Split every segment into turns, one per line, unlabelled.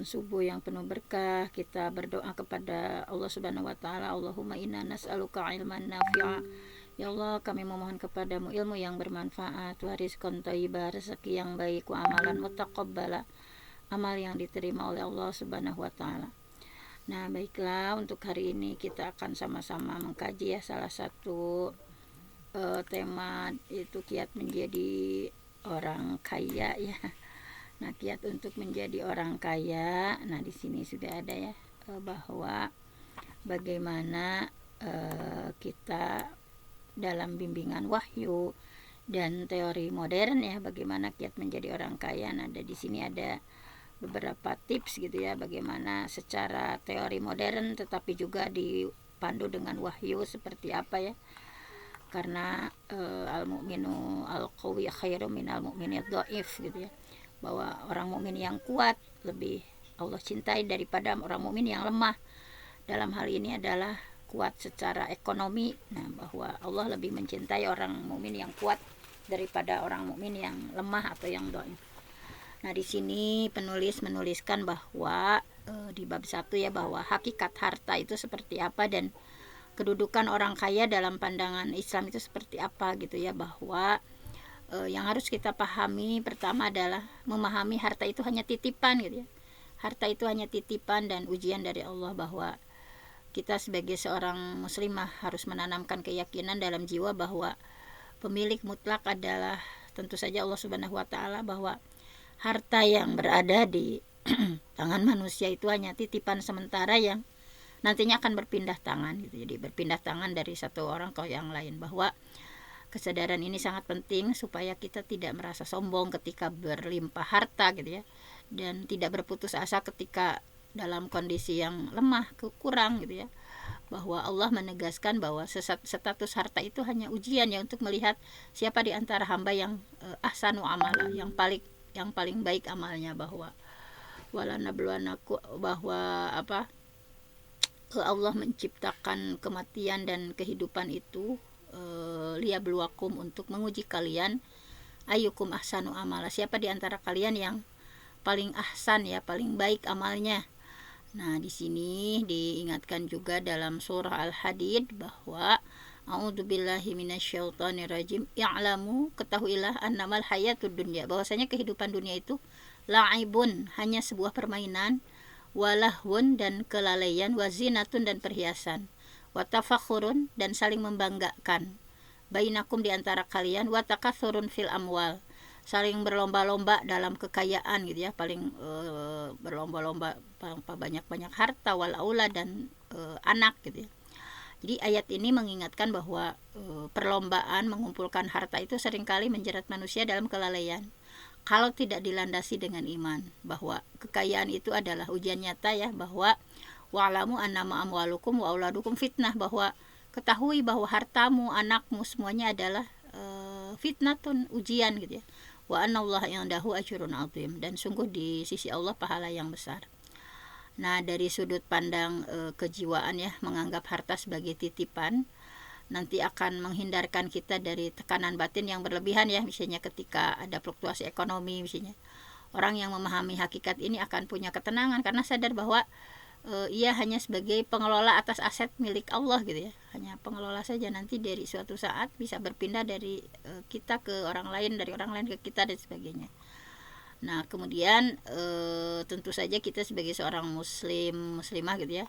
subuh yang penuh berkah. Kita berdoa kepada Allah Subhanahu wa taala, Allahumma inna nas'aluka ilman nafi'a. Ya Allah, kami memohon kepadamu ilmu yang bermanfaat, wa rizqan thayyibah, rezeki yang baik, wa amalan mutaqabbala, amal yang diterima oleh Allah Subhanahu wa taala. Nah, baiklah, untuk hari ini kita akan sama-sama mengkaji ya salah satu tema, itu kiat menjadi orang kaya ya. Nah, kiat untuk menjadi orang kaya. Nah, di sini sudah ada ya bahwa bagaimana kita dalam bimbingan wahyu dan teori modern ya, bagaimana kiat menjadi orang kaya. Nah, di sini ada beberapa tips gitu ya, bagaimana secara teori modern tetapi juga dipandu dengan wahyu seperti apa ya. Karena al-mu'minu al-qawi khairum minal mu'minid dhaif gitu ya, bahwa orang mukmin yang kuat lebih Allah cintai daripada orang mukmin yang lemah. Dalam hal ini adalah kuat secara ekonomi. Nah, bahwa Allah lebih mencintai orang mukmin yang kuat daripada orang mukmin yang lemah atau yang dhaif. Nah, di sini penulis menuliskan bahwa di bab 1 ya, bahwa hakikat harta itu seperti apa dan kedudukan orang kaya dalam pandangan Islam itu seperti apa gitu ya, bahwa yang harus kita pahami pertama adalah memahami harta itu hanya titipan gitu ya. Harta itu hanya titipan dan ujian dari Allah, bahwa kita sebagai seorang muslimah harus menanamkan keyakinan dalam jiwa bahwa pemilik mutlak adalah tentu saja Allah Subhanahu wa taala, bahwa harta yang berada di tangan manusia itu hanya titipan sementara yang nantinya akan berpindah tangan gitu. Jadi berpindah tangan dari satu orang ke yang lain, bahwa kesadaran ini sangat penting supaya kita tidak merasa sombong ketika berlimpah harta gitu ya, dan tidak berputus asa ketika dalam kondisi yang lemah, kurang gitu ya, bahwa Allah menegaskan bahwa status harta itu hanya ujian ya, untuk melihat siapa di antara hamba yang ahsanu amala, yang paling baik amalnya, bahwa walanabluwanaku, bahwa Allah menciptakan kematian dan kehidupan itu liyabluwakum, untuk menguji kalian, ayyukum ahsanu amala, siapa di antara kalian yang paling ahsan ya, paling baik amalnya. Nah, di sini diingatkan juga dalam surah Al-Hadid bahwa a'udzubillahi minasyaitonirrajim, i'lamu, ketahuilah, annamal hayatud dunya, bahwasanya kehidupan dunia itu la'ibun, hanya sebuah permainan, walahwun, dan kelalaian, wazinatun, dan perhiasan, watafakhurun, dan saling membanggakan, bainakum, di antara kalian, watakathurun fil amwal, saling berlomba-lomba dalam kekayaan gitu ya, paling berlomba-lomba banyak-banyak harta, wal aulad, dan anak gitu ya. Jadi ayat ini mengingatkan bahwa perlombaan mengumpulkan harta itu seringkali menjerat manusia dalam kelalaian kalau tidak dilandasi dengan iman, bahwa kekayaan itu adalah ujian nyata ya, bahwa wa'lamu annama amwalukum wa auladukum fitnah, bahwa ketahui bahwa hartamu, anakmu, semuanya adalah fitnatun, ujian gitu ya. Wa anallaha indahu ajrun azim, dan sungguh di sisi Allah pahala yang besar. Nah, dari sudut pandang kejiwaan ya, menganggap harta sebagai titipan nanti akan menghindarkan kita dari tekanan batin yang berlebihan ya, misalnya ketika ada fluktuasi ekonomi misalnya. Orang yang memahami hakikat ini akan punya ketenangan karena sadar bahwa ia hanya sebagai pengelola atas aset milik Allah gitu ya, hanya pengelola saja, nanti dari suatu saat bisa berpindah dari kita ke orang lain, dari orang lain ke kita, dan sebagainya. Nah, kemudian tentu saja kita sebagai seorang muslimah gitu ya,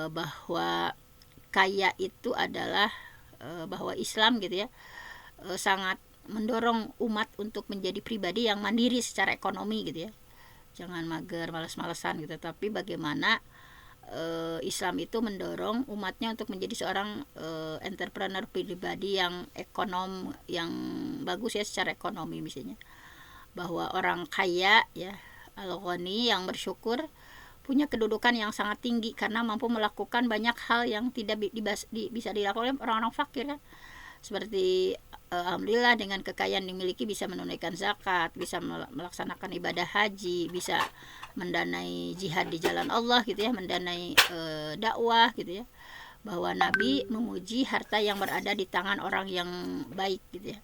bahwa kaya itu adalah bahwa Islam gitu ya sangat mendorong umat untuk menjadi pribadi yang mandiri secara ekonomi gitu ya. Jangan mager, malas-malesan gitu, tapi bagaimana Islam itu mendorong umatnya untuk menjadi seorang entrepreneur, pribadi yang ekonom, yang bagus ya secara ekonomi misalnya. Bahwa orang kaya ya, al-ghani, yang bersyukur, punya kedudukan yang sangat tinggi karena mampu melakukan banyak hal yang tidak bisa dilakukan oleh orang-orang fakir kan. Seperti alhamdulillah dengan kekayaan dimiliki bisa menunaikan zakat, bisa melaksanakan ibadah haji, bisa mendanai jihad di jalan Allah gitu ya, mendanai dakwah gitu ya. Bahwa Nabi memuji harta yang berada di tangan orang yang baik gitu ya.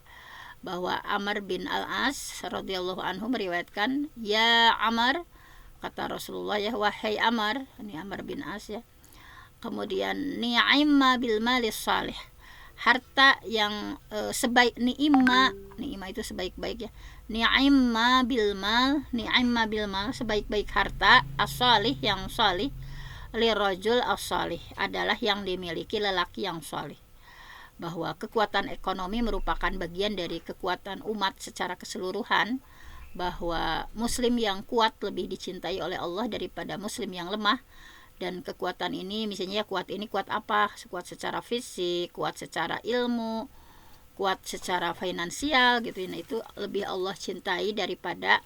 Bahwa Amr bin Al-As radhiyallahu anhu meriwayatkan, ya Amr, kata Rasulullah ya, wahai Amr, ini Amr bin As ya. Kemudian ni'imma bil malis salih, harta yang sebaik ni'imma itu sebaik-baik ya. Ni'imma bil mal sebaik-baik harta, as-salih yang salih, lirajul as-salih adalah yang dimiliki lelaki yang salih. Bahwa kekuatan ekonomi merupakan bagian dari kekuatan umat secara keseluruhan, bahwa muslim yang kuat lebih dicintai oleh Allah daripada muslim yang lemah. Dan kekuatan ini misalnya kuat apa? Kuat secara fisik, kuat secara ilmu, kuat secara finansial gitu. Nah, itu lebih Allah cintai daripada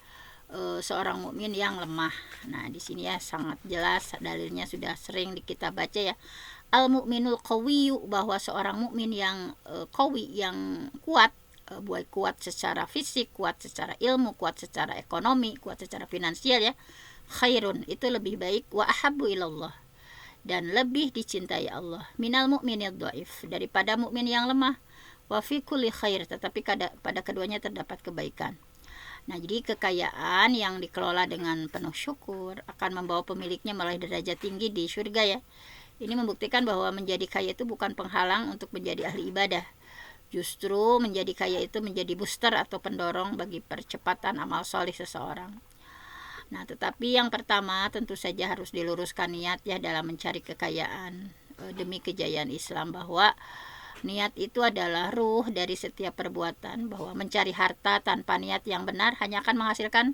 seorang mukmin yang lemah. Nah, di sini ya sangat jelas dalilnya, sudah sering kita baca ya. Al-mu'minul qawiyyu, bahwa seorang mukmin yang qawi, yang kuat, baik kuat secara fisik, kuat secara ilmu, kuat secara ekonomi, kuat secara finansial ya. Khairun, itu lebih baik, wa ahabbu ilallah, dan lebih dicintai Allah, minal mu'minid dhaif, daripada mukmin yang lemah. Wa fi kulli khair, tetapi pada keduanya terdapat kebaikan. Nah, jadi kekayaan yang dikelola dengan penuh syukur akan membawa pemiliknya meraih derajat tinggi di surga ya. Ini membuktikan bahwa menjadi kaya itu bukan penghalang untuk menjadi ahli ibadah. Justru menjadi kaya itu menjadi booster atau pendorong bagi percepatan amal soleh seseorang. Nah, tetapi yang pertama tentu saja harus diluruskan niat ya dalam mencari kekayaan demi kejayaan Islam, bahwa niat itu adalah ruh dari setiap perbuatan, bahwa mencari harta tanpa niat yang benar hanya akan menghasilkan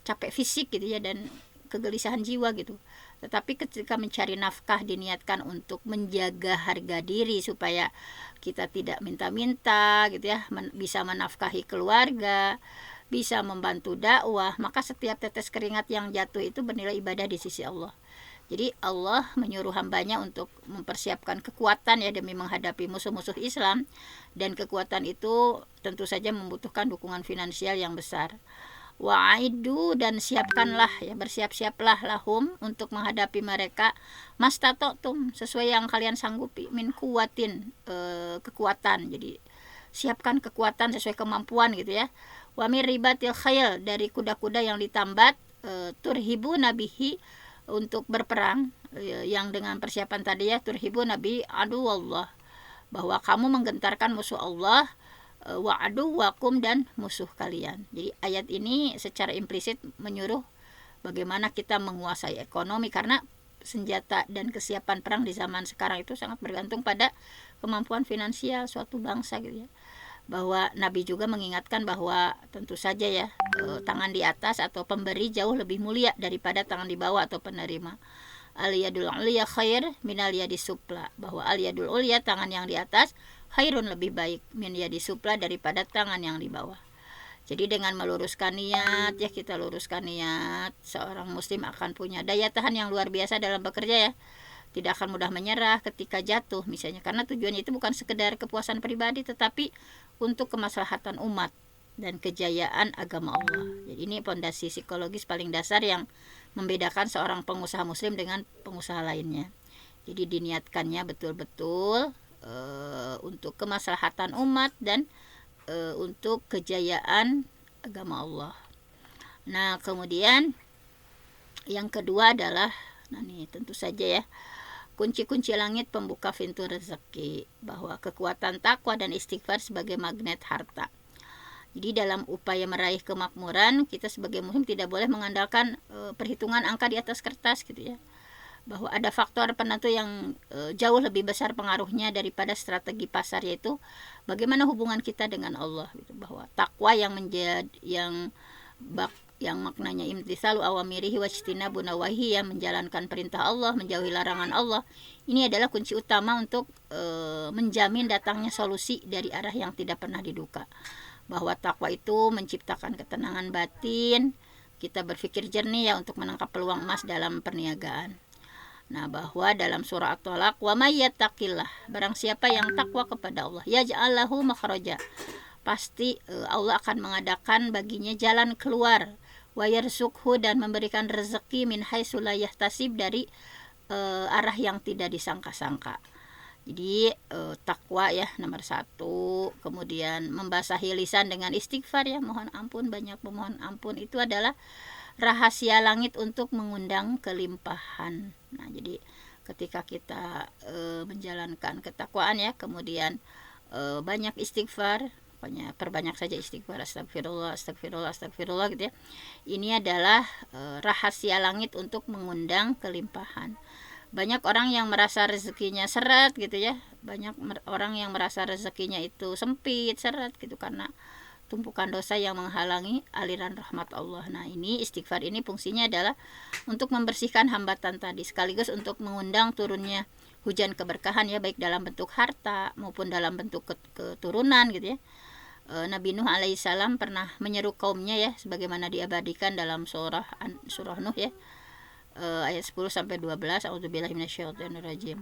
capek fisik gitu ya, dan kegelisahan jiwa gitu. Tetapi ketika mencari nafkah diniatkan untuk menjaga harga diri supaya kita tidak minta-minta gitu ya, bisa menafkahi keluarga, bisa membantu dakwah, maka setiap tetes keringat yang jatuh itu bernilai ibadah di sisi Allah. Jadi Allah menyuruh hambanya untuk mempersiapkan kekuatan ya demi menghadapi musuh-musuh Islam, dan kekuatan itu tentu saja membutuhkan dukungan finansial yang besar. Wa'idu, dan siapkanlah ya, bersiap-siaplah lahum untuk menghadapi mereka, mastata'tum, sesuai yang kalian sanggupi, min kuwatin, kekuatan. Jadi siapkan kekuatan sesuai kemampuan gitu ya. Wa mir ribatil khayl, dari kuda-kuda yang ditambat, turhibu nabihi, untuk berperang, yang dengan persiapan tadi ya, turhibu nabi adu Allah, bahwa kamu menggentarkan musuh Allah, wa adu wakum, dan musuh kalian. Jadi ayat ini secara implisit menyuruh bagaimana kita menguasai ekonomi, karena senjata dan kesiapan perang di zaman sekarang itu sangat bergantung pada kemampuan finansial suatu bangsa gitu ya. Bahwa Nabi juga mengingatkan bahwa tentu saja ya, tangan di atas atau pemberi jauh lebih mulia daripada tangan di bawah atau penerima. Al-yadul ulya khair minal yadis sufla, bahwa al-yadul ulya, tangan yang di atas, khairun, lebih baik, min yadis sufla, daripada tangan yang di bawah. Jadi dengan meluruskan niat ya, kita luruskan niat, seorang muslim akan punya daya tahan yang luar biasa dalam bekerja ya. Tidak akan mudah menyerah ketika jatuh misalnya, karena tujuannya itu bukan sekedar kepuasan pribadi, tetapi untuk kemaslahatan umat dan kejayaan agama Allah. Jadi ini fondasi psikologis paling dasar yang membedakan seorang pengusaha muslim dengan pengusaha lainnya. Jadi diniatkannya betul-betul untuk kemaslahatan umat dan untuk kejayaan agama Allah. Nah, kemudian yang kedua adalah, nah ini tentu saja ya, kunci-kunci langit pembuka pintu rezeki, bahwa kekuatan takwa dan istighfar sebagai magnet harta. Jadi dalam upaya meraih kemakmuran, kita sebagai muslim tidak boleh mengandalkan perhitungan angka di atas kertas gitu ya. Bahwa ada faktor penentu yang jauh lebih besar pengaruhnya daripada strategi pasar, yaitu bagaimana hubungan kita dengan Allah gitu. Bahwa takwa yang yang maknanya imtitsalu awamirihi wajtinabu nawahi, yang menjalankan perintah Allah, menjauhi larangan Allah, ini adalah kunci utama untuk menjamin datangnya solusi dari arah yang tidak pernah diduga. Bahwa takwa itu menciptakan ketenangan batin, kita berpikir jernih ya untuk menangkap peluang emas dalam perniagaan. Nah, bahwa dalam surah At-Thalaq, wa may yattaqillah, barang siapa yang takwa kepada Allah, yaj'al lahu makhraja, pasti Allah akan mengadakan baginya jalan keluar, wa yarsukhu, dan memberikan rezeki min haitsu la yahtasib, dari arah yang tidak disangka-sangka. Jadi takwa ya nomor 1, kemudian membasahi lisan dengan istighfar ya, mohon ampun, banyak memohon ampun, itu adalah rahasia langit untuk mengundang kelimpahan. Nah, jadi ketika kita menjalankan ketakwaan ya, kemudian banyak istighfar, pokoknya perbanyak saja istighfar, astagfirullah, astagfirullah, astagfirullah gitu ya. Ini adalah rahasia langit untuk mengundang kelimpahan. Banyak orang yang merasa rezekinya seret gitu ya, banyak orang yang merasa rezekinya itu sempit, seret gitu, karena tumpukan dosa yang menghalangi aliran rahmat Allah. Nah, ini istighfar ini fungsinya adalah untuk membersihkan hambatan tadi, sekaligus untuk mengundang turunnya hujan keberkahan ya, baik dalam bentuk harta maupun dalam bentuk keturunan gitu ya. Nabi Nuh alaihissalam pernah menyeru kaumnya ya, sebagaimana diabadikan dalam surah Nuh ya, ayat 10 sampai 12. A'udzubillahi minasyaitonirrajim.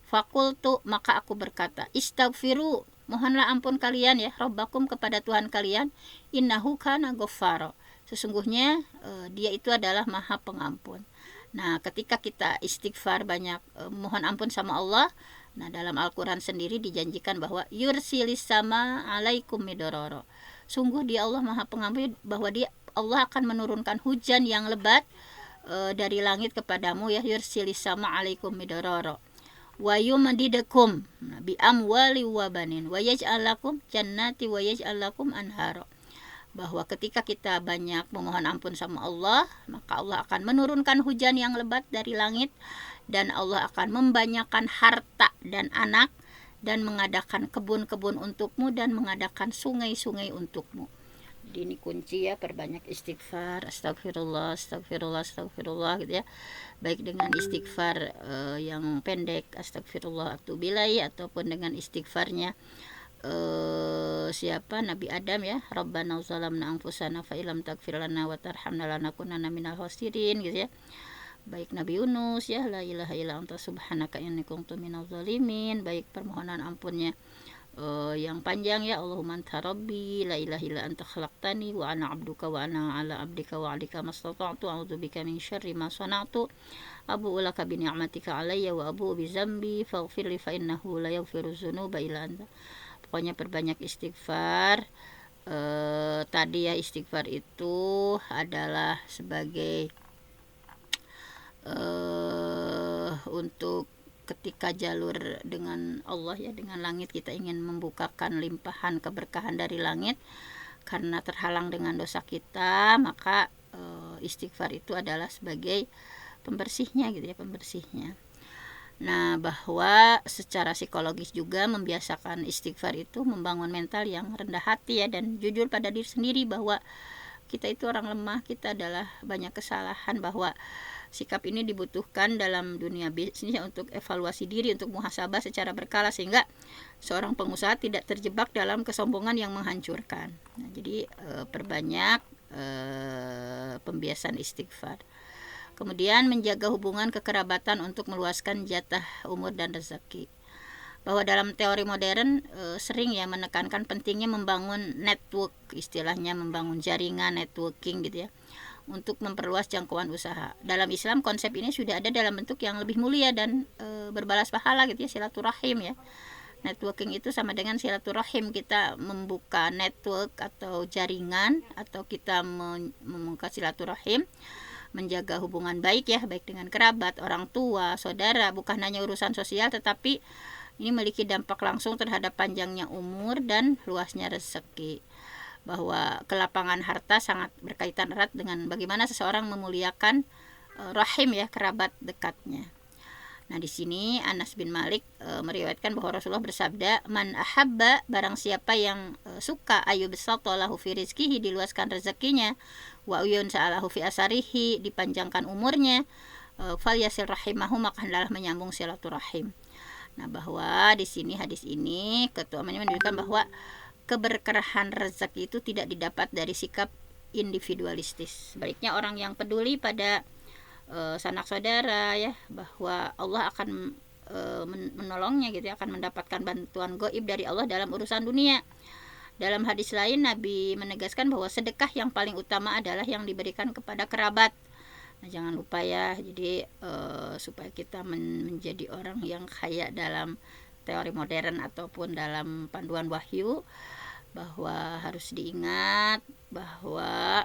Fakultu, maka aku berkata, istaghfiru, mohonlah ampun kalian ya, Rabbakum, kepada Tuhan kalian, innahu kana ghaffara, sesungguhnya dia itu adalah maha pengampun. Nah, ketika kita istighfar banyak mohon ampun sama Allah, nah dalam Al-Quran sendiri dijanjikan bahwa yursilis sama alaikum midororo, sungguh dia Allah maha pengampun, bahwa dia Allah akan menurunkan hujan yang lebat dari langit kepadamu ya, yursilis sama alaikum midororo wa yumdidakum bi amwali wa banin wa yaj'al lakum jannati wa yaj'al lakum anhara, bahwa ketika kita banyak memohon ampun sama Allah, maka Allah akan menurunkan hujan yang lebat dari langit, dan Allah akan membanyakan harta dan anak, dan mengadakan kebun-kebun untukmu, dan mengadakan sungai-sungai untukmu. Jadi ini kunci ya, perbanyak istighfar, astagfirullah, astagfirullah, astagfirullah gitu ya, baik dengan istighfar yang pendek, astagfirullah atubilai, ataupun dengan istighfarnya siapa Nabi Adam ya, Rabbana zalamna anfusana fa illam taghfir lana wa tarhamna lanakunanna minal khasirin gitu ya. Baik Nabi Yunus ya, la ilaha illa anta subhanaka inni kuntu minaz zalimin, baik permohonan ampunnya yang panjang ya, Allahumma anta rabbi la ilaha illa anta khalaqtani wa ana abduka wa ana ala abdika wa alika mastata'tu a'udzubika min syarri ma sana'tu abu'u laka bi ni'matika alayya wa abu'u bi dzambi faghfirli fa innahu la yaghfiru dzunuba illa anta. Pokoknya perbanyak istighfar. Tadi ya, istighfar itu adalah sebagai untuk ketika jalur dengan Allah ya, dengan langit, kita ingin membukakan limpahan keberkahan dari langit karena terhalang dengan dosa kita, maka istighfar itu adalah sebagai pembersihnya gitu ya, pembersihnya. Nah, bahwa secara psikologis juga membiasakan istighfar itu membangun mental yang rendah hati ya, dan jujur pada diri sendiri bahwa kita itu orang lemah, kita adalah banyak kesalahan, bahwa sikap ini dibutuhkan dalam dunia bisnis untuk evaluasi diri, untuk muhasabah secara berkala, sehingga seorang pengusaha tidak terjebak dalam kesombongan yang menghancurkan. Nah, jadi perbanyak pembiasaan istighfar. Kemudian menjaga hubungan kekerabatan untuk meluaskan jatah umur dan rezeki. Bahwa dalam teori modern sering ya menekankan pentingnya membangun network, istilahnya membangun jaringan, networking gitu ya, untuk memperluas jangkauan usaha. Dalam Islam konsep ini sudah ada dalam bentuk yang lebih mulia dan berbalas pahala gitu ya, silaturahim ya. Networking itu sama dengan silaturahim, kita membuka network atau jaringan, atau kita membuka silaturahim, menjaga hubungan baik ya, baik dengan kerabat, orang tua, saudara, bukan hanya urusan sosial, tetapi ini memiliki dampak langsung terhadap panjangnya umur dan luasnya rezeki. Bahwa kelapangan harta sangat berkaitan erat dengan bagaimana seseorang memuliakan rahim ya, kerabat dekatnya. Nah, di sini Anas bin Malik meriwayatkan bahwa Rasulullah bersabda, man ahabba, barang siapa yang suka, ayu bisatalahu fi rizkihi, diluaskan rezekinya, wa uyun sa'alahu fi asarihi, dipanjangkan umurnya, fal yasil rahimahu, maka hendaklah menyambung silaturahim. Nah, bahwa di sini hadis ini ketuanya menunjukkan bahwa keberkahan rezeki itu tidak didapat dari sikap individualistis. Sebaliknya orang yang peduli pada sanak saudara ya, bahwa Allah akan menolongnya gitu ya, akan mendapatkan bantuan gaib dari Allah dalam urusan dunia. Dalam hadis lain Nabi menegaskan bahwa sedekah yang paling utama adalah yang diberikan kepada kerabat. Nah, jangan lupa ya, jadi supaya kita menjadi orang yang kaya dalam teori modern ataupun dalam panduan wahyu, bahwa harus diingat bahwa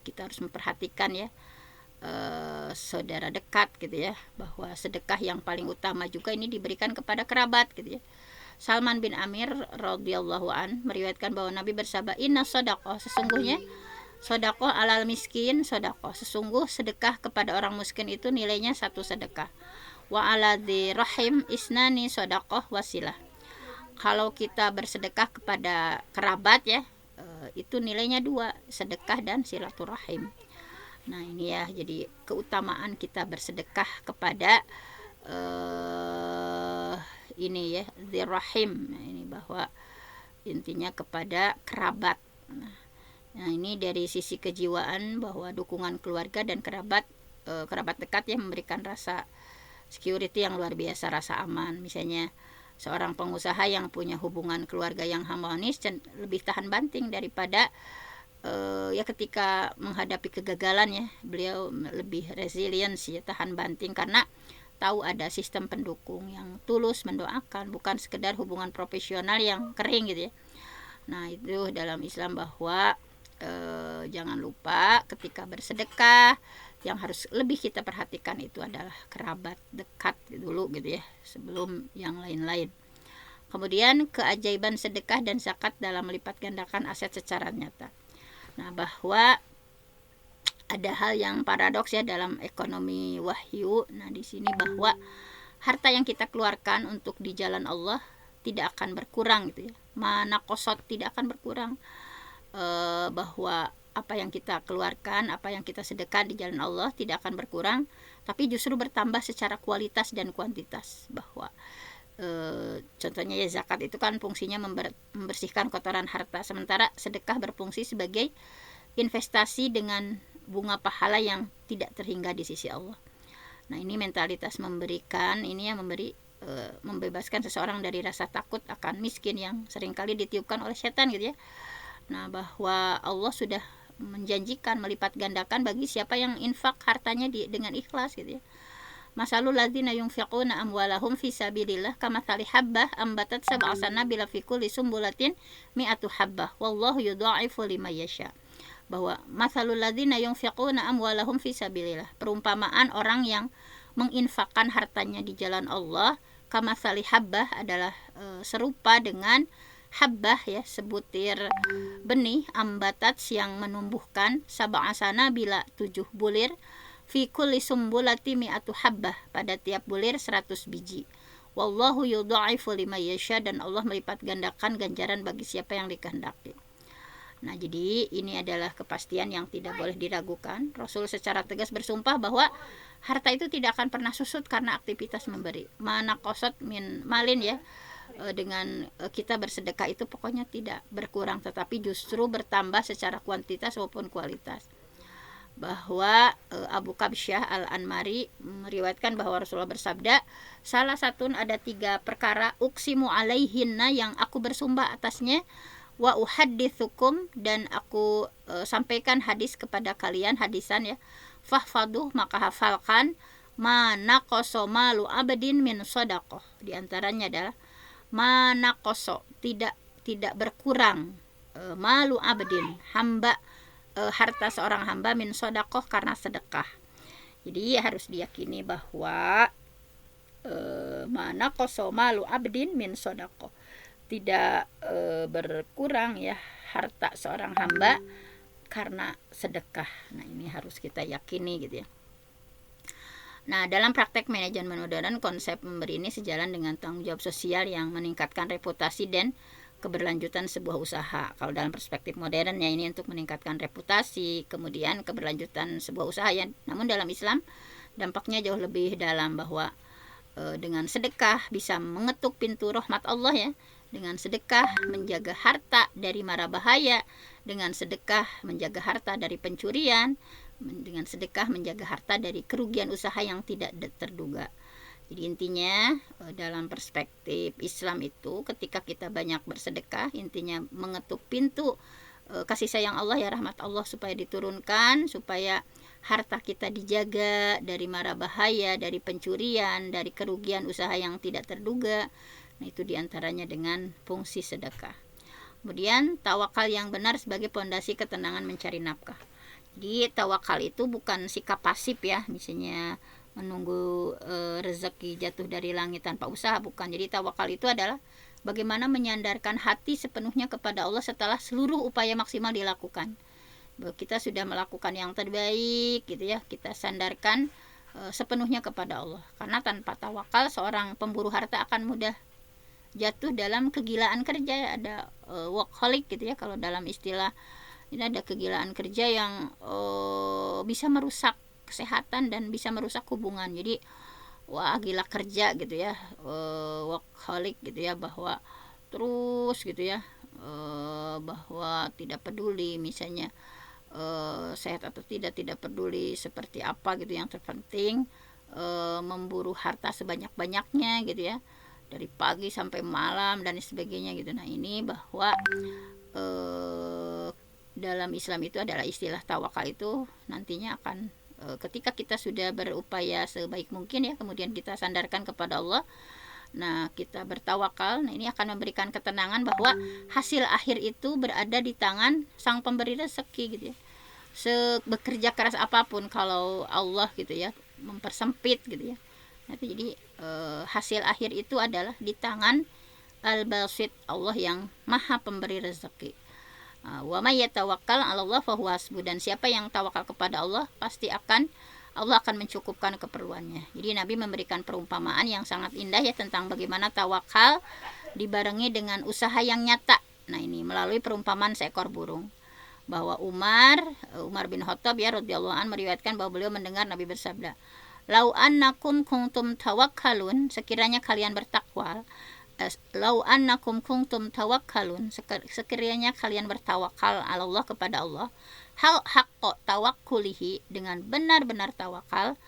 kita harus memperhatikan ya saudara dekat gitu ya, bahwa sedekah yang paling utama juga ini diberikan kepada kerabat gitu ya. Salman bin Amir radhiyallahu an meriwayatkan bahwa Nabi bersabda, inna sodakoh, sesungguhnya sodakoh alal miskin sodakoh, sesungguh sedekah kepada orang miskin itu nilainya satu sedekah. Wa ala dzi rahim isnani sodakoh wasilah, kalau kita bersedekah kepada kerabat ya, itu nilainya 2, sedekah dan silaturahim. Nah ini ya, jadi keutamaan kita bersedekah kepada ini ya, dzirrahim. Nah, ini bahwa intinya kepada kerabat. Nah ini dari sisi kejiwaan, bahwa dukungan keluarga dan kerabat dekat ya memberikan rasa security yang luar biasa, rasa aman. Misalnya seorang pengusaha yang punya hubungan keluarga yang harmonis lebih tahan banting daripada ya ketika menghadapi kegagalan ya, beliau lebih resilience ya, tahan banting, karena tahu ada sistem pendukung yang tulus mendoakan, bukan sekedar hubungan profesional yang kering gitu ya. Nah itu dalam Islam bahwa jangan lupa ketika bersedekah yang harus lebih kita perhatikan itu adalah kerabat dekat dulu gitu ya, sebelum yang lain-lain. Kemudian keajaiban sedekah dan zakat dalam melipat gandakan aset secara nyata. Nah bahwa ada hal yang paradoks ya dalam ekonomi wahyu. Nah di sini bahwa harta yang kita keluarkan untuk di jalan Allah tidak akan berkurang gitu ya, mana kosot, tidak akan berkurang. Bahwa apa yang kita keluarkan, apa yang kita sedekah di jalan Allah tidak akan berkurang, tapi justru bertambah secara kualitas dan kuantitas. Bahwa contohnya ya zakat itu kan fungsinya membersihkan kotoran harta, sementara sedekah berfungsi sebagai investasi dengan bunga pahala yang tidak terhingga di sisi Allah. Nah ini mentalitas memberikan ini yang membebaskan seseorang dari rasa takut akan miskin yang seringkali ditiupkan oleh setan gitu ya. Nah bahwa Allah sudah menjanjikan melipat gandakan bagi siapa yang infak hartanya dengan ikhlas gitu ya. Masalul ladzina yunfiquna amwalahum fi sabilillah kamatsali habbah ambatat sab'a sanabila fi kulli sumbulatin mi'atu habbah wallahu yudha'ifu liman yasha. Bahwa masalul ladzina yunfiquna amwalahum fi sabilillah, perumpamaan orang yang menginfakkan hartanya di jalan Allah, kamatsali habbah adalah serupa dengan habbah ya, sebutir benih, ambatat yang menumbuhkan, sab'a sanabila 7 bulir, fi kulli sumbulati mi'atu habbah, pada tiap bulir 100 biji. Wallahu yudha'ifu liman yasha, dan Allah melipat gandakan ganjaran bagi siapa yang dikehendaki. Nah jadi ini adalah kepastian yang tidak boleh diragukan. Rasul secara tegas bersumpah bahwa harta itu tidak akan pernah susut karena aktivitas memberi. Mana kosot min malin ya, dengan kita bersedekah itu pokoknya tidak berkurang, tetapi justru bertambah secara kuantitas maupun kualitas. Bahwa Abu Kabsyah Al-Anmari meriwayatkan bahwa Rasulullah bersabda, salah satu ada 3 perkara uksimu alaihinna, yang aku bersumpah atasnya, wa uhadditsukum, dan aku sampaikan hadis kepada kalian, hadisan ya, fahfaduh, maka hafalkan, mana koso malu abadin min sodakoh, diantaranya adalah mana koso, tidak berkurang, malu abadin, hamba, harta seorang hamba, min sodakoh, karena sedekah. Jadi harus diyakini bahwa mana koso malu abdin min sodakoh, tidak berkurang ya harta seorang hamba karena sedekah. Nah ini harus kita yakini gitu ya. Nah dalam praktek manajemen modern, konsep memberi ini sejalan dengan tanggung jawab sosial yang meningkatkan reputasi dan keberlanjutan sebuah usaha. Kalau dalam perspektif modern ya ini untuk meningkatkan reputasi, kemudian keberlanjutan sebuah usaha ya. Namun dalam Islam dampaknya jauh lebih dalam, bahwa dengan sedekah bisa mengetuk pintu rahmat Allah ya. Dengan sedekah menjaga harta dari mara bahaya, dengan sedekah menjaga harta dari pencurian, dengan sedekah menjaga harta dari kerugian usaha yang tidak terduga. Jadi intinya dalam perspektif Islam itu, ketika kita banyak bersedekah, intinya mengetuk pintu kasih sayang Allah ya, rahmat Allah supaya diturunkan, supaya harta kita dijaga dari mara bahaya, dari pencurian, dari kerugian usaha yang tidak terduga. Nah itu diantaranya dengan fungsi sedekah. Kemudian tawakal yang benar sebagai pondasi ketenangan mencari nafkah. Jadi tawakal itu bukan sikap pasif ya, misalnya menunggu rezeki jatuh dari langit tanpa usaha, bukan. Jadi tawakal itu adalah bagaimana menyandarkan hati sepenuhnya kepada Allah setelah seluruh upaya maksimal dilakukan. Bahwa kita sudah melakukan yang terbaik gitu ya, kita sandarkan sepenuhnya kepada Allah. Karena tanpa tawakal seorang pemburu harta akan mudah jatuh dalam kegilaan kerja. Ada workaholic gitu ya kalau dalam istilah. Ini ada kegilaan kerja yang bisa merusak kesehatan dan bisa merusak hubungan. Jadi wah gila kerja gitu ya, workaholic gitu ya, bahwa terus gitu ya, bahwa tidak peduli misalnya sehat atau tidak peduli seperti apa gitu, yang terpenting memburu harta sebanyak-banyaknya gitu ya, dari pagi sampai malam dan sebagainya gitu. Nah ini bahwa dalam Islam itu adalah istilah tawakal itu nantinya akan ketika kita sudah berupaya sebaik mungkin ya, kemudian kita sandarkan kepada Allah, nah kita bertawakal, nah ini akan memberikan ketenangan bahwa hasil akhir itu berada di tangan sang pemberi rezeki gitu ya. Bekerja keras apapun kalau Allah gitu ya mempersempit gitu ya, nanti jadi hasil akhir itu adalah di tangan Al-Basit, Allah yang maha pemberi rezeki. Wa may yatawakkal 'ala Allah fahuwa hasbuh, dan siapa yang tawakal kepada Allah pasti Allah akan mencukupkan keperluannya. Jadi Nabi memberikan perumpamaan yang sangat indah ya tentang bagaimana tawakal dibarengi dengan usaha yang nyata. Nah ini melalui perumpamaan seekor burung, bahwa Umar bin Khattab ya radhiyallahu an meriwayatkan bahwa beliau mendengar Nabi bersabda, "Lau annakum kuntum tawakkalun, sekiranya kalian bertakwa, lau annakum kuntum tawakkalun, sekiranya kalian bertawakal Allah kepada Allah, haqqa tawakkulihi, dengan benar-benar tawakal,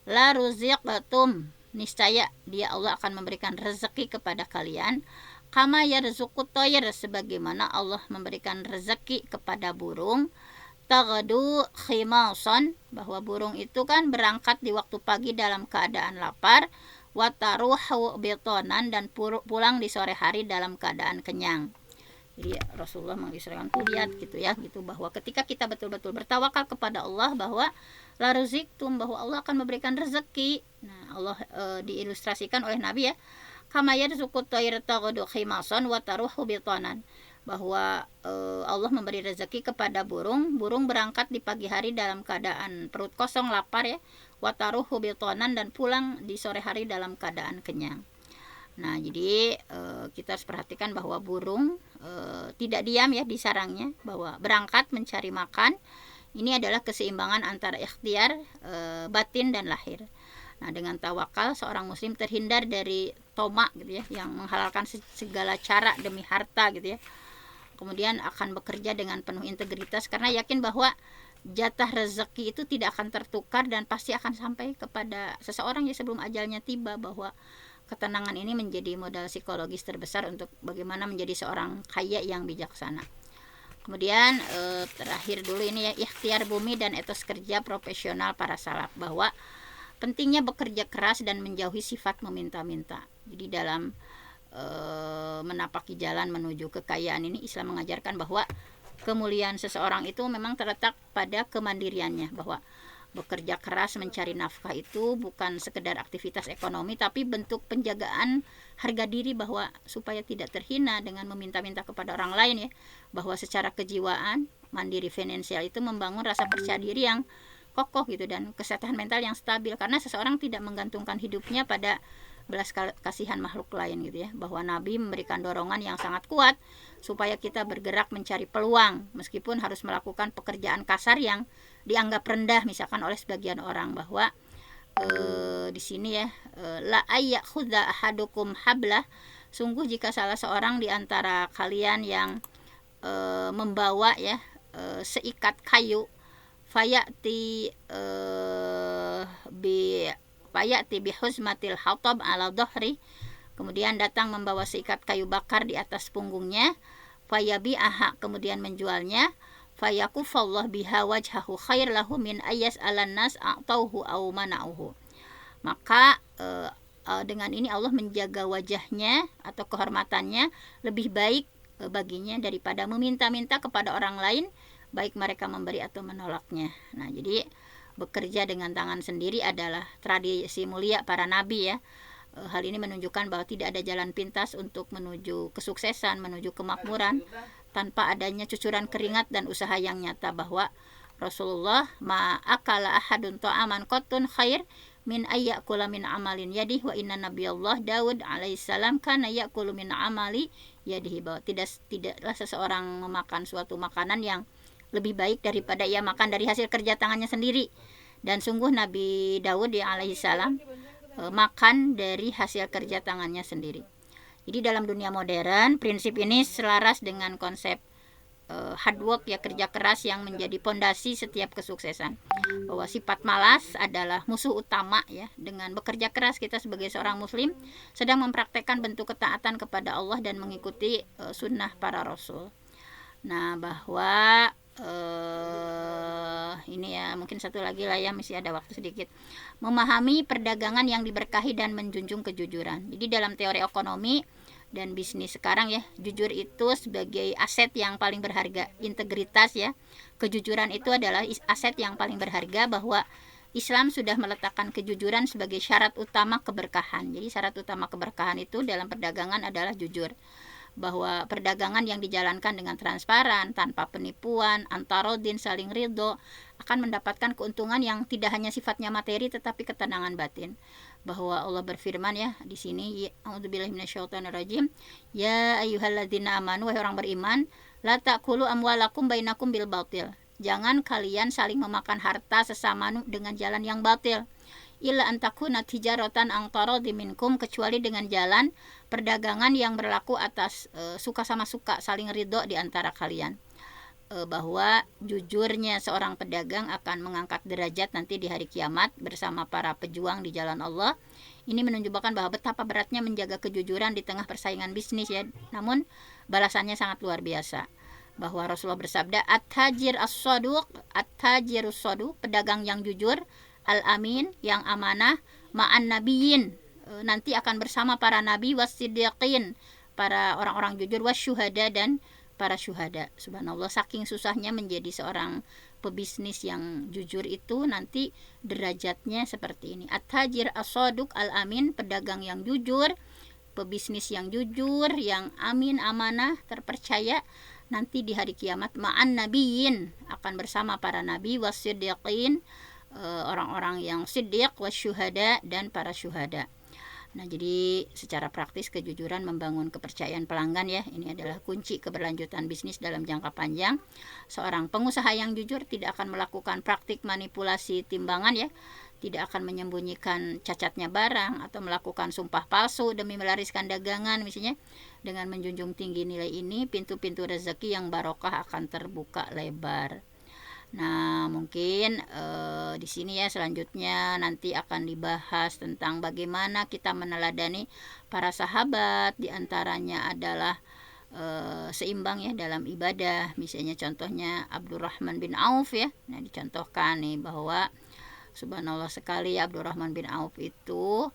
la ruziqatum, niscaya dia Allah akan memberikan rezeki kepada kalian, kama yarzuqut tayr, sebagaimana Allah memberikan rezeki kepada burung, taghdu khimasan, bahwa burung itu kan berangkat di waktu pagi dalam keadaan lapar, wataruhu bitonan, dan pulang di sore hari dalam keadaan kenyang. Jadi Rasulullah mengisyaratkan tuh lihat gitu ya, gitu bahwa ketika kita betul-betul bertawakal kepada Allah, bahwa la rizqtum, bahwa Allah akan memberikan rezeki. Nah Allah diilustrasikan oleh Nabi ya, kama yarzuqut tayr taghdu khimasan wataruhu bitonan, bahwa Allah memberi rezeki kepada burung berangkat di pagi hari dalam keadaan perut kosong lapar ya, wataruhu bitonan, dan pulang di sore hari dalam keadaan kenyang. Nah jadi kita harus perhatikan bahwa burung tidak diam ya di sarangnya, bahwa berangkat mencari makan. Ini adalah keseimbangan antara ikhtiar batin dan lahir. Nah dengan tawakal seorang muslim terhindar dari toma gitu ya, yang menghalalkan segala cara demi harta gitu ya. Kemudian akan bekerja dengan penuh integritas karena yakin bahwa jatah rezeki itu tidak akan tertukar dan pasti akan sampai kepada seseorang ya sebelum ajalnya tiba, bahwa ketenangan ini menjadi modal psikologis terbesar untuk bagaimana menjadi seorang kaya yang bijaksana. Kemudian terakhir dulu ini ya, ikhtiar bumi dan etos kerja profesional para salaf, bahwa pentingnya bekerja keras dan menjauhi sifat meminta-minta. Jadi dalam menapaki jalan menuju kekayaan ini, Islam mengajarkan bahwa kemuliaan seseorang itu memang terletak pada kemandiriannya, bahwa bekerja keras mencari nafkah itu bukan sekedar aktivitas ekonomi, tapi bentuk penjagaan harga diri, bahwa supaya tidak terhina dengan meminta-minta kepada orang lain ya, bahwa secara kejiwaan mandiri finansial itu membangun rasa percaya diri yang kokoh gitu, dan kesehatan mental yang stabil, karena seseorang tidak menggantungkan hidupnya pada belas kasihan makhluk lain gitu ya, bahwa Nabi memberikan dorongan yang sangat kuat supaya kita bergerak mencari peluang meskipun harus melakukan pekerjaan kasar yang dianggap rendah misalkan oleh sebagian orang, bahwa di sini ya, la ayyakhudha ahadukum hablah, sungguh jika salah seorang di antara kalian yang membawa ya seikat kayu, fayati bi huzmatil hatab ala dhahri, kemudian datang membawa seikat kayu bakar di atas punggungnya, fayabi aha, kemudian menjualnya, fayakufallah biha wajhahu khair lahu min ayas alan nas a'tauhu aw mana'uhu, maka dengan ini Allah menjaga wajahnya atau kehormatannya lebih baik baginya daripada meminta-minta kepada orang lain baik mereka memberi atau menolaknya. Nah, jadi bekerja dengan tangan sendiri adalah tradisi mulia para nabi ya. Hal ini menunjukkan bahwa tidak ada jalan pintas untuk menuju kesuksesan, menuju kemakmuran tanpa adanya cucuran keringat dan usaha yang nyata, bahwa Rasulullah ma'akala ahadun ta'aman qattun khair min ayyakula min amalin yadih wa inna nabiyallah Daud alaihissalam kana yakulu min amali yadih, bahwa tidaklah seseorang memakan suatu makanan yang lebih baik daripada ia makan dari hasil kerja tangannya sendiri, dan sungguh Nabi Daud ya alaihissalam makan dari hasil kerja tangannya sendiri. Jadi dalam dunia modern, prinsip ini selaras dengan konsep hard work ya, kerja keras yang menjadi pondasi setiap kesuksesan. Bahwa sifat malas adalah musuh utama ya. Dengan bekerja keras kita sebagai seorang muslim sedang mempraktekkan bentuk ketaatan kepada Allah dan mengikuti sunnah para rasul. Nah, bahwa ini ya, mungkin satu lagi lah ya, masih ada waktu sedikit. Memahami perdagangan yang diberkahi dan menjunjung kejujuran. Jadi dalam teori ekonomi dan bisnis sekarang ya, jujur itu sebagai aset yang paling berharga. Integritas ya, kejujuran itu adalah aset yang paling berharga, bahwa Islam sudah meletakkan kejujuran sebagai syarat utama keberkahan. Jadi syarat utama keberkahan itu dalam perdagangan adalah jujur. Bahwa perdagangan yang dijalankan dengan transparan, tanpa penipuan, antarodin, saling ridho, akan mendapatkan keuntungan yang tidak hanya sifatnya materi tetapi ketenangan batin. Bahwa Allah berfirman ya di sini, a'udzubillahi minasyaitonirrajim, ya ayyuhalladzina amanu, wahai orang beriman, la ta'kulu amwalakum bainakum bil batil. Jangan kalian saling memakan harta sesama dengan jalan yang batil. Illa antakuna tijaratan ang taradi minkum, kecuali dengan jalan perdagangan yang berlaku atas suka sama suka, saling ridho di antara kalian. Bahwa jujurnya seorang pedagang akan mengangkat derajat nanti di hari kiamat bersama para pejuang di jalan Allah. Ini menunjukkan bahwa betapa beratnya menjaga kejujuran di tengah persaingan bisnis ya. Namun balasannya sangat luar biasa. Bahwa Rasulullah bersabda, at-tajir as-saduq, at-tajirus saduq, pedagang yang jujur, al-amin yang amanah, ma'an nabiyyin, nanti akan bersama para nabi, was-siddiqin, para orang-orang jujur, wasyuhada, dan para syuhada. Subhanallah, saking susahnya menjadi seorang pebisnis yang jujur itu, nanti derajatnya seperti ini. At-tajir as-saduq al-amin, pedagang yang jujur, pebisnis yang jujur, yang amin, amanah, terpercaya, nanti di hari kiamat ma'an nabiyyin, akan bersama para nabi, was-siddiqin, orang-orang yang siddiq, wasyuhada, dan para syuhada. Nah, jadi secara praktis kejujuran membangun kepercayaan pelanggan ya. Ini adalah kunci keberlanjutan bisnis dalam jangka panjang. Seorang pengusaha yang jujur tidak akan melakukan praktik manipulasi timbangan ya, tidak akan menyembunyikan cacatnya barang atau melakukan sumpah palsu demi melariskan dagangan misalnya. Dengan menjunjung tinggi nilai ini, pintu-pintu rezeki yang barokah akan terbuka lebar. Nah, mungkin di sini ya selanjutnya nanti akan dibahas tentang bagaimana kita meneladani para sahabat, diantaranya adalah seimbang ya dalam ibadah. Misalnya contohnya Abdurrahman bin Auf ya. Nah, dicontohkan nih bahwa subhanallah sekali ya, Abdurrahman bin Auf itu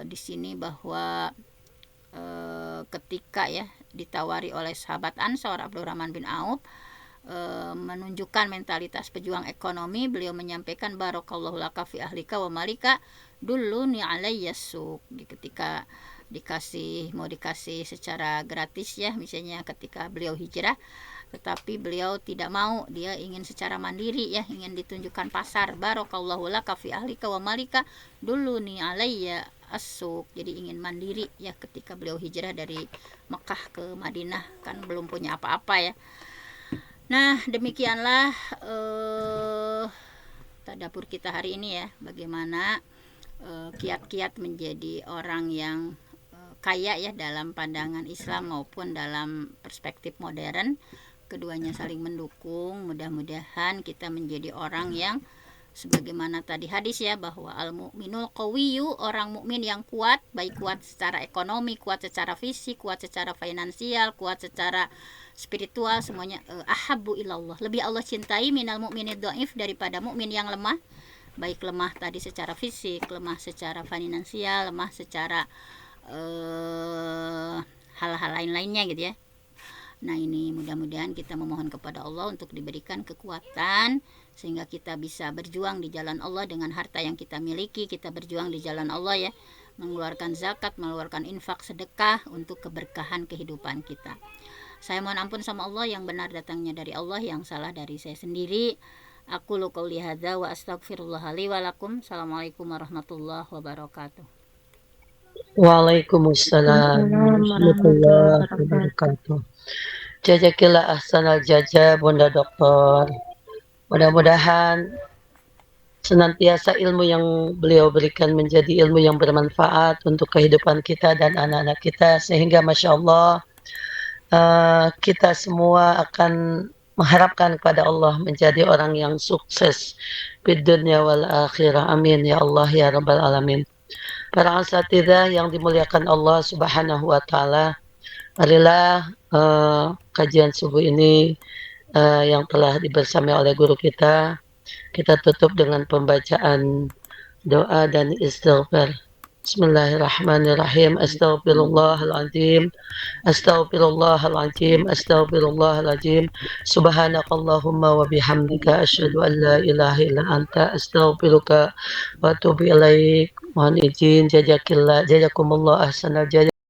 di sini bahwa ketika ya ditawari oleh sahabat Ansor, Abdurrahman bin Auf menunjukkan mentalitas pejuang ekonomi. Beliau menyampaikan, barakallahu laka fi ahlika wa malika dulluni alayya suq. Ketika mau dikasih secara gratis ya, misalnya ketika beliau hijrah, tetapi beliau tidak mau, dia ingin secara mandiri ya, ingin ditunjukkan pasar. Barakallahu laka fi ahlika wa malika dulluni alayya as-suq. Jadi ingin mandiri ya ketika beliau hijrah dari Mekah ke Madinah, kan belum punya apa-apa ya. Nah, demikianlah tadabbur kita hari ini ya, bagaimana kiat-kiat menjadi orang yang kaya ya dalam pandangan Islam maupun dalam perspektif modern. Keduanya saling mendukung. Mudah-mudahan kita menjadi orang yang sebagaimana tadi hadis ya, bahwa al-mu'minul qawiyyu, orang mukmin yang kuat, baik kuat secara ekonomi, kuat secara fisik, kuat secara finansial, kuat secara spiritual, semuanya ahabbu ilallah, lebih Allah cintai minal mu'minid dhaif, daripada mukmin yang lemah, baik lemah tadi secara fisik, lemah secara finansial, lemah secara hal-hal lain-lainnya gitu ya. Nah, ini mudah-mudahan kita memohon kepada Allah untuk diberikan kekuatan sehingga kita bisa berjuang di jalan Allah dengan harta yang kita miliki. Kita berjuang di jalan Allah ya, mengeluarkan zakat, mengeluarkan infak, sedekah untuk keberkahan kehidupan kita. Saya mohon ampun sama Allah, yang benar datangnya dari Allah, yang salah dari saya sendiri. Aku qouli hadza wa astaghfirullah li wa lakum. Assalamualaikum warahmatullahi wabarakatuh.
Waalaikumsalam warahmatullahi wabarakatuh. Jazakillah ahsanal jaza Bunda Dokter. Mudah-mudahan senantiasa ilmu yang beliau berikan menjadi ilmu yang bermanfaat untuk kehidupan kita dan anak-anak kita, sehingga Masya Allah kita semua akan mengharapkan kepada Allah menjadi orang yang sukses di dunia wal akhirah. Amin ya Allah ya Rabbal Alamin. Para asatidzah yang dimuliakan Allah Subhanahu wa Ta'ala, marilah kajian subuh ini yang telah dibersamai oleh guru kita tutup dengan pembacaan doa dan istighfar. Bismillahirrahmanirrahim. Astaghfirullahaladzim. Astaghfirullahaladzim. Astaghfirullahaladzim. Subhanakallahumma wa bihamdika asyhadu an la ilaha illa anta astaghfiruka wa atubu ilaik. Mohon izin, jazakumullah ahsanal jazaa.